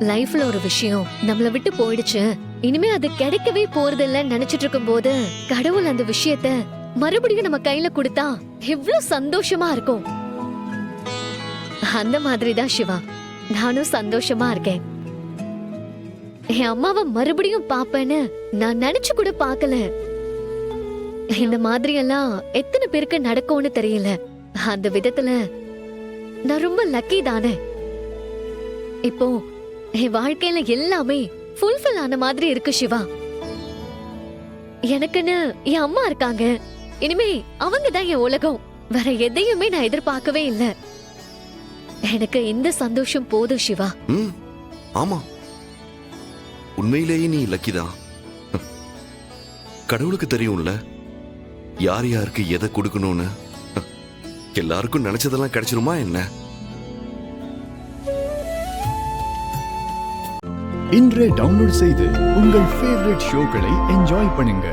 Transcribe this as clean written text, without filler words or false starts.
லைஃப்ல ஒரு விஷயம் நம்மள விட்டு போயிடுச்சு, இனிமே அது கிடைக்கவே போறது இல்லைன்னு நினைச்சிட்டு இருக்கும் போது கடவுள் அந்த விஷயத்த மறுபடியும் நம்ம கையில கொடுத்தா எவ்வளவு சந்தோஷமா இருக்கும். அந்த மாதிரிதான் சிவா, நானும் சந்தோஷமா இருக்கேன். என் அம்மாவை மறுபடியும் பாப்பேன்னு நான் நினைச்சு கூட பாக்கல. இந்த மாதிரி எல்லாம் எத்தனை பேருக்கு நடக்கும்னு தெரியல. அந்த விதத்துல நான் ரொம்ப லக்கி தானே. இப்போ என் வாழ்க்கையில எல்லாமே ஃபுல்ஃபில் ஆன மாதிரி இருக்கு சிவா. எனக்குன்னு என் அம்மா இருக்காங்க. இனிமே அவங்க தான் என் உலகம். வேற எதையுமே நான் எதிர்பார்க்கவே இல்லை. எனக்கு இந்த சந்தோஷம் போதும் சிவா. ஆமா, உண்மையிலேயே நீ லக்கிதான். கடவுளுக்கு தெரியும்ல யார் யாருக்கு எதை கொடுக்கணும்னு. எல்லாருக்கும் நினைச்சதெல்லாம் கிடைச்சிருமா என்ன? இன்றே டவுன்லோட் செய்து உங்கள் ஃபேவரட் ஷோக்களை என்ஜாய் பண்ணுங்க.